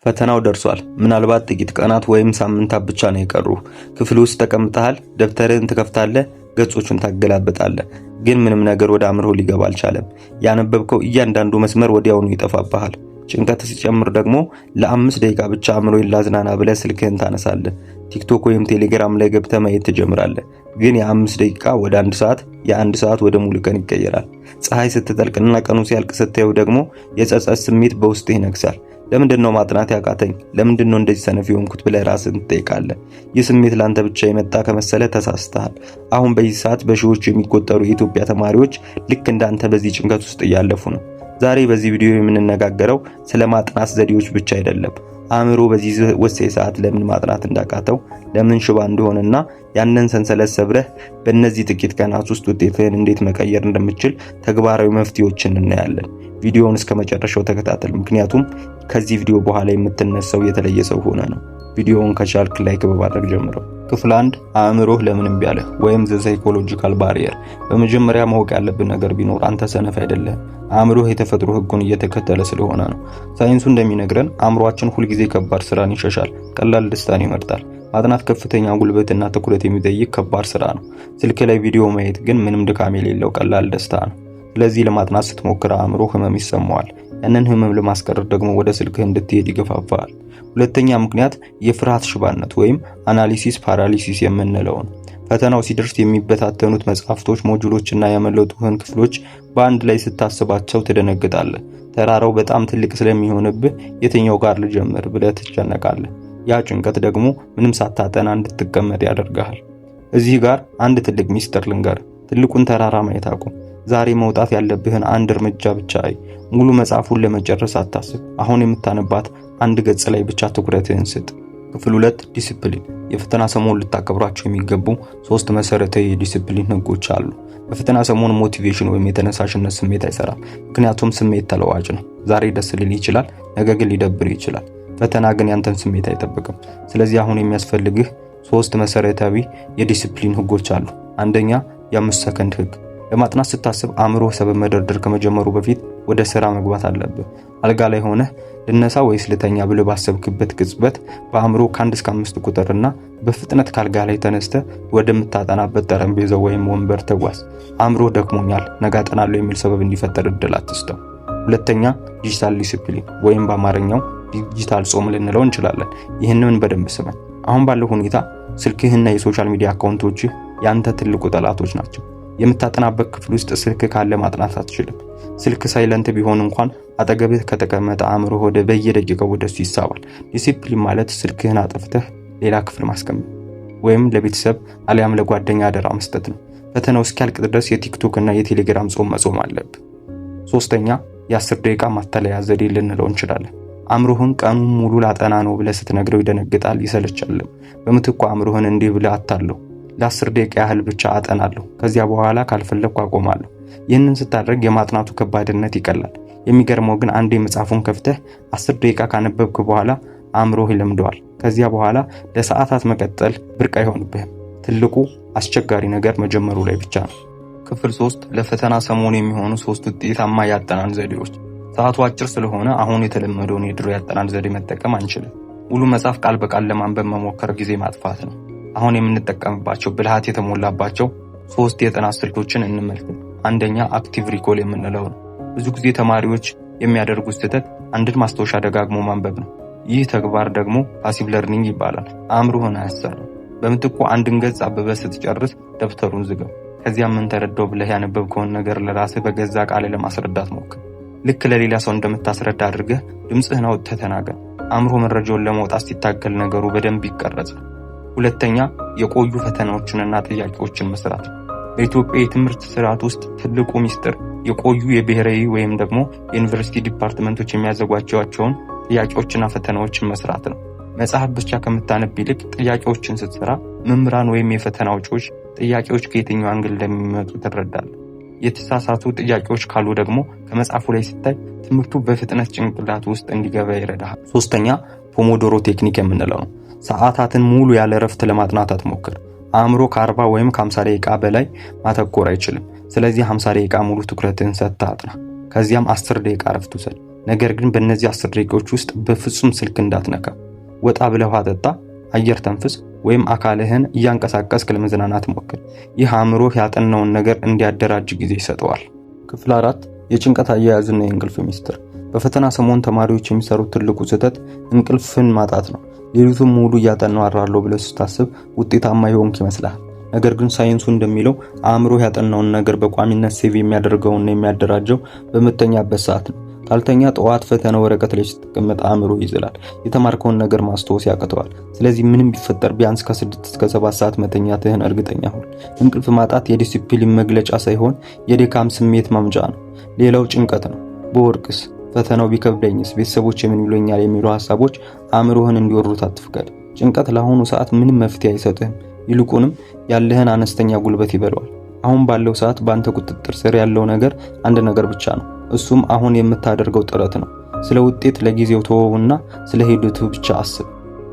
ፈተናው ደርሷል። ምናልባት ጥቂት ቀናት ወይም ሳምንታት ብቻ ነው የቀሩ። ክፍል ውስጥ ተቀምጠሃል፣ ደብተርህን ትከፍታለህ፣ ገጾቹን ታገላብጣለህ። ግን ምንም ነገር ወደ አእምሮህ ሊገባ አልቻለም። ያነበብከው እያንዳንዱ መስመር ወዲያውኑ ይጠፋብሃል። ጭንቀት ሲጨምር ደግሞ ለ5 ደቂቃ ብቻ አእምሮዬን ላዝናና ብለህ ስልክህን ታነሳለህ። ቲክቶክ ወይም ቴሌግራም ላይ ገብተህ ማየት ትጀምራለህ። ግን የ5 ደቂቃ ወደ 1 ሰዓት፣ የ1 ሰዓት ወደ ሙሉ ቀን ይቀየራል። ፀሐይ ስትጠልቅና ቀኑ ሲያልቅ ስታየው ደግሞ የጸጸት ስሜት በውስጥህ ይነግሳል። ለምንድነው ማጥናት ያቃተኝ? ለምንድነው እንደዚህ ሰነፍ የሆንኩት ብለህ ራስህን ትጠይቃለህ። ይህ ስሜት ላንተ ብቻ የመጣ ከመሰለ ተሳስተሃል። አሁን በዚህ ሰዓት በሺዎች የሚቆጠሩ የኢትዮጵያ ተማሪዎች ልክ እንዳንተ በዚህ ጭንቀት ውስጥ እያለፉ ነው። ዛሬ በዚህ ቪዲዮ የምንነጋገረው ስለ ማጥናት ዘዴዎች ብቻ አይደለም። አእምሮ በዚህ ወሳኝ ሰዓት ለምን ማጥናት እንዳቃተው፣ ለምን ሽባ እንደሆነና ያንን ሰንሰለት ሰብረህ በእነዚህ ጥቂት ቀናት ውስጥ ውጤትህን እንዴት መቀየር እንደምትችል ተግባራዊ መፍትሄዎችን እናያለን። ቪዲዮውን እስከ መጨረሻው ተከታተል፣ ምክንያቱም ከዚህ ቪዲዮ በኋላ የምትነሳው የተለየ ሰው ሆነ ነው። ቪዲዮውን ከቻልክ ላይክ በማድረግ ጀምረው። ክፍል 1 አእምሮህ ለምን እምቢ አለ ወይም ዘ ሳይኮሎጂካል ባሪየር። በመጀመሪያ ማወቅ ያለብን ነገር ቢኖር አንተ ሰነፍ አይደለህም። አእምሮህ የተፈጥሮ ህጉን እየተከተለ ስለሆነ ነው። ሳይንሱ እንደሚነግረን አእምሮአችን ሁልጊዜ ከባድ ስራን ይሸሻል፣ ቀላል ደስታን ይመርጣል። ማጥናት ከፍተኛ ጉልበትና ትኩረት የሚጠይቅ ከባድ ስራ ነው። ስልክ ላይ ቪዲዮ ማየት ግን ምንም ድካም የሌለው ቀላል ደስታ ነው። ስለዚህ ለማጥናት ስትሞክር አእምሮ ህመም ይሰማዋል። ያንን ህመም ለማስቀረት ደግሞ ወደ ስልክህ እንድትሄድ ይገፋፋል። ሁለተኛ ምክንያት የፍርሃት ሽባነት ወይም አናሊሲስ ፓራሊሲስ የምንለው ነው። ፈተናው ሲደርስ የሚበታተኑት መጽሐፍቶች፣ ሞጁሎችና ያመለጡህን ክፍሎች በአንድ ላይ ስታስባቸው ትደነግጣለህ። ተራራው በጣም ትልቅ ስለሚሆንብህ የትኛው ጋር ልጀምር ብለህ ትጨነቃለህ። ያ ጭንቀት ደግሞ ምንም ሳታጠና እንድትቀመጥ ያደርጋል። እዚህ ጋር አንድ ትልቅ ሚስጥር ልንገር። ትልቁን ተራራ ማየት አቁም። ዛሬ መውጣት ያለብህን አንድ እርምጃ ብቻ አይ። ሙሉ መጽሐፉን ለመጨረስ አታስብ። አሁን የምታነባት አንድ ገጽ ላይ ብቻ ትኩረትህን ስጥ። ክፍል 2 ዲሲፕሊን። የፈተና ሰሞን ልታከብራቸው የሚገቡ 3 መሰረታዊ የዲሲፕሊን ህጎች አሉ። በፈተና ሰሞን ሞቲቬሽን ወይም የተነሳሽነት ስሜት አይሰራም፣ ምክንያቱም ስሜት ተለዋጭ ነው። ዛሬ ደስ ሊል ይችላል፣ ነገ ግን ሊደብር ይችላል። ፈተና ግን ያንተን ስሜት አይጠብቅም። ስለዚህ አሁን የሚያስፈልግህ 3 መሰረታዊ የዲሲፕሊን ህጎች አሉ። አንደኛ የ5 ሰከንድ ህግ። ለማጥናት ስታስብ አእምሮህ ሰበብ መደርደር ከመጀመሩ በፊት ወደ ስራ መግባት አለብህ። አልጋ ላይ ሆነህ ልነሳ ወይስ ልተኛ ብለህ ባሰብክበት ቅጽበት በአእምሮ ከ1 እስከ 5 ቁጥርና በፍጥነት ካልጋ ላይ ተነስተህ ወደምታጠናበት ጠረጴዛ ወይም ወንበር ተጓዝ። አእምሮህ ደክሞኛል፣ ነገ አጠናለሁ የሚል ሰበብ እንዲፈጠር እድል አትስጠው። ሁለተኛ ዲጂታል ዲሲፕሊን ወይም በአማርኛው ዲጂታል ጾም ልንለው እንችላለን። ይህንን በደንብ ስመን። አሁን ባለው ሁኔታ ስልክህና የሶሻል ሚዲያ አካውንቶችህ ያንተ ትልቁ ጠላቶች ናቸው። የምታጠናበት ክፍል ውስጥ ስልክ ካለ ማጥናት አትችልም። ስልክ ሳይለንት ቢሆን እንኳን አጠገብህ ከተቀመጠ አእምሮህ ወደ በየደቂቃው ወደሱ ይሳባል። ዲሲፕሊን ማለት ስልክህን አጥፍተህ ሌላ ክፍል ማስቀመጥ ወይም ለቤተሰብ አሊያም ለጓደኛ አደራ መስጠት ነው። ፈተናው እስኪያልቅ ድረስ የቲክቶክ እና የቴሌግራም ጾም መጾም አለብህ። ሶስተኛ የ10 ደቂቃ ማታለያ ዘዴ ልንለው እንችላለን። አእምሮህን ቀኑን ሙሉ ላጠና ነው ብለህ ስትነግረው ይደነግጣል፣ ይሰለቻልም። በምትኩ አእምሮህን እንዲህ ብለህ አታለው፣ ለ10 ደቂቃ ያህል ብቻ አጠናለሁ፣ ከዚያ በኋላ ካልፈለኩ አቆማለሁ። ይህንን ስታደርግ የማጥናቱ ከባድነት ይቀላል። የሚገርመው ግን አንዴ መጽሐፉን ከፍተህ 10 ደቂቃ ካነበብክ በኋላ አእምሮህ ይለምደዋል። ከዚያ በኋላ ለሰዓታት መቀጠል ብርቅ አይሆንብህም። ትልቁ አስቸጋሪ ነገር መጀመሩ ላይ ብቻ ነው። ክፍል 3 ለፈተና ሰሞን የሚሆኑ 3 ውጤታማ ያጠናን ዘዴዎች። ሰዓቱ አጭር ስለሆነ አሁን የተለመደውን የድሮ ያጠናን ዘዴ መጠቀም አንችልም። ሙሉ መጽሐፍ ቃል በቃል ለማንበብ መሞከር ጊዜ ማጥፋት ነው። አሁን የምንጠቀምባቸው ብልሃት የተሞላባቸው 3 የጥናት ስልቶችን እንመልከት። አንደኛ አክቲቭ ሪኮል የምንለው ነው። ብዙ ጊዜ ተማሪዎች የሚያደርጉት ስህተት አንድን ማስታወሻ ደጋግሞ ማንበብ ነው። ይህ ተግባር ደግሞ ፓሲቭ ለርኒንግ ይባላል። አእምሮህን አያሰራም። በምትኩ አንድን ገጽ አበበ ስትጨርስ ደብተሩን ዝጋው። ከዚያ ምን ተረዳው ብለህ ያነበብከውን ነገር ለራስህ በገዛ ቃል ለማስረዳት ሞክር። ልክ ለሌላ ሰው እንደምታስረዳ አድርገህ ድምፅህን አውጥተህ ተናገር። አእምሮ መረጃውን ለማውጣት ሲታገል ነገሩ በደንብ ይቀረጻል። ሁለተኛ የቆዩ ፈተናዎችንና ጥያቄዎችን መስራት ነው። በኢትዮጵያ የትምህርት ስርዓት ውስጥ ትልቁ ሚስጥር የቆዩ የብሔራዊ ወይም ደግሞ የዩኒቨርሲቲ ዲፓርትመንቶች የሚያዘጋጇቸውን ጥያቄዎችና ፈተናዎችን መስራት ነው። መጽሐፍ ብቻ ከምታነብ ይልቅ ጥያቄዎችን ስትሰራ መምህራን ወይም የፈተና አውጪዎች ጥያቄዎች ከየትኛው አንግል እንደሚመጡ ትረዳለህ። የተሳሳቱ ጥያቄዎች ካሉ ደግሞ ከመጽሐፉ ላይ ሲታይ ትምህርቱ በፍጥነት ጭንቅላት ውስጥ እንዲገባ ይረዳሃል። ሶስተኛ ፖሞዶሮ ቴክኒክ የምንለው ነው። ሰዓታትን ሙሉ ያለ እረፍት ለማጥናት አትሞክር። አእምሮ ከ40 ወይም ከ50 ደቂቃ በላይ ማተኮር አይችልም። ስለዚህ 50 ደቂቃ ሙሉ ትኩረትን ሰጥተህ አጥና። ከዚያም 10 ደቂቃ እረፍት ውሰድ። ነገር ግን በእነዚህ 10 ደቂቃዎች ውስጥ በፍጹም ስልክ እንዳትነካ። ወጣ ብለህ ውሃ ጠጣ፣ አየር ተንፍስ፣ ወይም አካልህን እያንቀሳቀስክ ለመዝናናት ሞክር። ይህ አእምሮህ ያጠናውን ነገር እንዲያደራጅ ጊዜ ይሰጠዋል። ክፍል 4 የጭንቀት አያያዝና የእንቅልፍ ሚስጥር። በፈተና ሰሞን ተማሪዎች የሚሰሩት ትልቁ ስህተት እንቅልፍን ማጣት ነው። ሌሊቱን ሙሉ እያጠናው አድራለሁ ብለህ ስታስብ ውጤታማ የሆንክ ይመስልሃል። ነገር ግን ሳይንሱ እንደሚለው አእምሮህ ያጠናውን ነገር በቋሚነት ሴቭ የሚያደርገውና የሚያደራጀው በመተኛበት ሰዓት ነው። ካልተኛ ጠዋት ፈተና ወረቀት ላይ ስትቀመጥ አእምሮ ይዝላል፣ የተማርከውን ነገር ማስተዋወስ ያቅተዋል። ስለዚህ ምንም ቢፈጠር ቢያንስ ከ6 እስከ 7 ሰዓት መተኛትህን እርግጠኛ ሁን። እንቅልፍ ማጣት የዲሲፕሊን መግለጫ ሳይሆን የድካም ስሜት ማምጫ ነው። ሌላው ጭንቀት ነው። በወርቅስ፣ ፈተናው ቢከብደኝስ፣ ቤተሰቦች ምን ይሉኛል የሚሉ ሐሳቦች አእምሮህን እንዲወሩት አትፍቀድ። ጭንቀት ለአሁኑ ሰዓት ምንም መፍትሄ አይሰጥህም። ይልቁንም ያለህን አነስተኛ ጉልበት ይበለዋል። አሁን ባለው ሰዓት በአንተ ቁጥጥር ስር ያለው ነገር አንድ ነገር ብቻ ነው። እሱም አሁን የምታደርገው ጥረት ነው። ስለ ውጤት ለጊዜው ተወውና ስለ ሂደቱ ብቻ አስብ።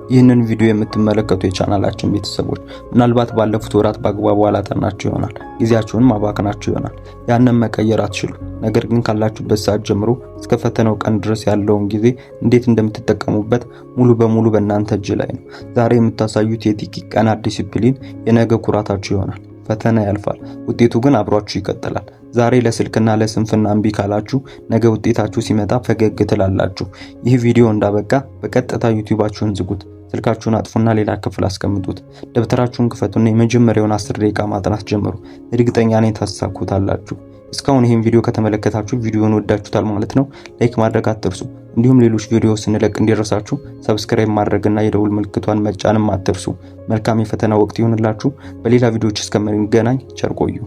ይህንን ቪዲዮ የምትመለከቱ የቻናላችን ቤተሰቦች ምናልባት ባለፉት ወራት በአግባቡ አላጠናችሁ ይሆናል፣ ጊዜያችሁን ማባከናችሁ ይሆናል። ያንን መቀየር አትችሉ። ነገር ግን ካላችሁበት ሰዓት ጀምሮ እስከ ፈተናው ቀን ድረስ ያለውን ጊዜ እንዴት እንደምትጠቀሙበት ሙሉ በሙሉ በእናንተ እጅ ላይ ነው። ዛሬ የምታሳዩት የጥቂት ቀናት ዲሲፕሊን የነገ ኩራታችሁ ይሆናል። ፈተና ያልፋል፣ ውጤቱ ግን አብሯችሁ ይቀጥላል። ዛሬ ለስልክና ለስንፍና እምቢ ካላችሁ ነገ ውጤታችሁ ሲመጣ ፈገግ ትላላችሁ። ይህ ቪዲዮ እንዳበቃ በቀጥታ ዩቲዩባችሁን ዝጉት፣ ስልካችሁን አጥፉና ሌላ ክፍል አስቀምጡት። ደብተራችሁን ክፈቱና የመጀመሪያውን 10 ደቂቃ ማጥናት ጀምሩ። እርግጠኛ ነኝ ታሳኩታላችሁ። እስካሁን ይህን ቪዲዮ ከተመለከታችሁ ቪዲዮውን ወዳችሁታል ማለት ነው። ላይክ ማድረግ አትርሱ። እንዲሁም ሌሎች ቪዲዮዎች ስንለቅ እንዲደርሳችሁ ሰብስክራይብ ማድረግና የደውል ምልክቷን መጫንም አትርሱ። መልካም የፈተና ወቅት ይሁንላችሁ። በሌላ ቪዲዮዎች እስከምንገናኝ ቸር ቆዩ።